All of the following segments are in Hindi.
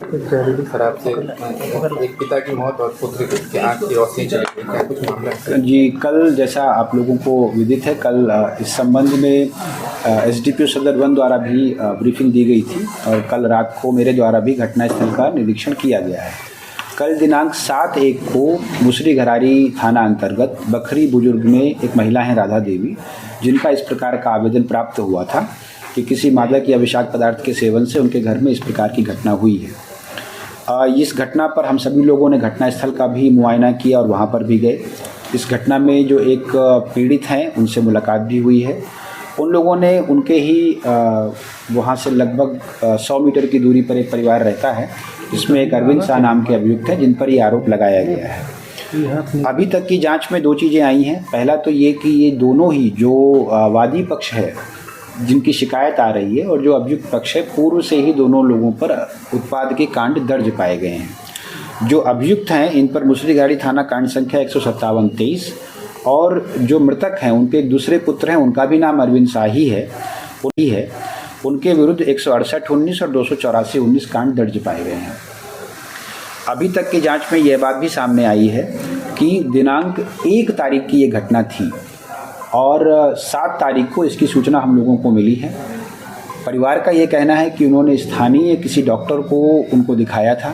जहरीली शराब से एक पिता की मौत और पुत्र की आंख की रोशनी चली गई, क्या कुछ मामला है? जी, कल जैसा आप लोगों को विदित है, कल इस संबंध में एसडीपीओ सदर 1 द्वारा भी ब्रीफिंग दी गई थी और कल रात को मेरे द्वारा भी घटनास्थल का निरीक्षण किया गया है। कल दिनांक 7/1 को मुसरी घरारी थाना अंतर्गत बखरी बुजुर्ग में एक महिला हैं राधा देवी, जिनका इस प्रकार का आवेदन प्राप्त हुआ था कि किसी मादक या विषाक्त पदार्थ के सेवन से उनके घर में इस प्रकार की घटना हुई है। इस घटना पर हम सभी लोगों ने घटनास्थल का भी मुआयना किया और वहाँ पर भी गए। इस घटना में जो एक पीड़ित हैं उनसे मुलाकात भी हुई है। उन लोगों ने उनके ही वहाँ से लगभग 100 मीटर की दूरी पर एक परिवार रहता है, जिसमें एक अरविंद शाह नाम के अभियुक्त हैं, जिन पर ये आरोप लगाया गया है। अभी तक की जांच में 2 चीज़ें आई हैं। पहला तो ये कि ये दोनों ही जो वादी पक्ष है, जिनकी शिकायत आ रही है, और जो अभियुक्त पक्ष है, पूर्व से ही दोनों लोगों पर उत्पाद के कांड दर्ज पाए गए हैं। जो अभियुक्त हैं इन पर मुसरी घरारी थाना कांड संख्या 157-23 और जो मृतक हैं उनके एक दूसरे पुत्र हैं, उनका भी नाम अरविंद शाह ही है, उनके विरुद्ध 168-19 और 284-19 कांड दर्ज पाए गए हैं। अभी तक की जांच में यह बात भी सामने आई है कि दिनांक 1 तारीख की ये घटना थी और 7 तारीख को इसकी सूचना हम लोगों को मिली है। परिवार का ये कहना है कि उन्होंने स्थानीय किसी डॉक्टर को उनको दिखाया था।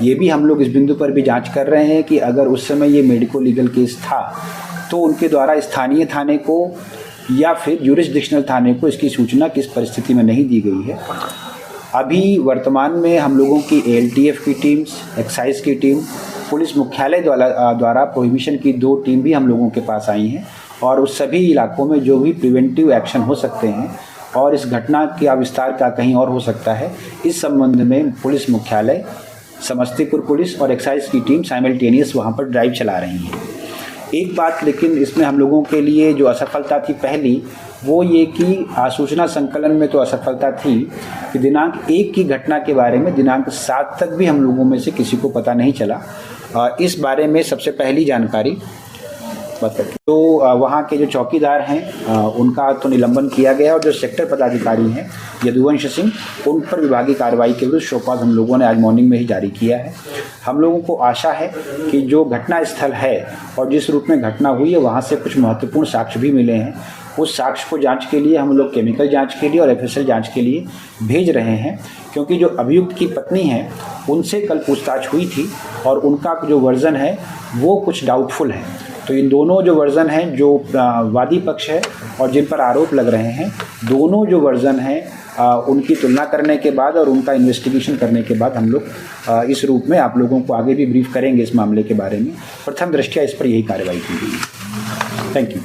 ये भी हम लोग इस बिंदु पर भी जांच कर रहे हैं कि अगर उस समय ये मेडिको लीगल केस था तो उनके द्वारा स्थानीय थाने को या फिर ज्यूरिसडिक्शनल थाने को इसकी सूचना किस परिस्थिति में नहीं दी गई है। अभी वर्तमान में हम लोगों की ALTF की टीम्स, एक्साइज की टीम, पुलिस मुख्यालय द्वारा प्रोहिबिशन की 2 टीम भी हम लोगों के पास आई हैं और उस सभी इलाकों में जो भी प्रिवेंटिव एक्शन हो सकते हैं और इस घटना का विस्तार का कहीं और हो सकता है, इस संबंध में पुलिस मुख्यालय, समस्तीपुर पुलिस और एक्साइज की टीम साइमल्टेनियस वहाँ पर ड्राइव चला रही हैं। एक बात लेकिन इसमें हम लोगों के लिए जो असफलता थी पहली, वो ये कि आसूचना संकलन में तो असफलता थी कि दिनांक 1 की घटना के बारे में दिनांक 7 तक भी हम लोगों में से किसी को पता नहीं चला। इस बारे में सबसे पहली जानकारी तो वहाँ के जो चौकीदार हैं उनका तो निलंबन किया गया और जो सेक्टर पदाधिकारी हैं यदुवंश सिंह, उन पर विभागीय कार्रवाई के विरुद्ध शोकॉज हम लोगों ने आज मॉर्निंग में ही जारी किया है। हम लोगों को आशा है कि जो घटना स्थल है और जिस रूप में घटना हुई है वहाँ से कुछ महत्वपूर्ण साक्ष्य भी मिले हैं। उस साक्ष्य को जांच के लिए हम लोग केमिकल जांच के लिए और FSL जांच के लिए भेज रहे हैं, क्योंकि जो अभियुक्त की पत्नी है उनसे कल पूछताछ हुई थी और उनका जो वर्जन है वो कुछ डाउटफुल है। तो इन दोनों जो वर्जन हैं, जो वादी पक्ष है और जिन पर आरोप लग रहे हैं, दोनों जो वर्जन हैं उनकी तुलना करने के बाद और उनका इन्वेस्टिगेशन करने के बाद हम लोग इस रूप में आप लोगों को आगे भी ब्रीफ करेंगे इस मामले के बारे में। प्रथम दृष्टया इस पर यही कार्रवाई की गई है। Thank you.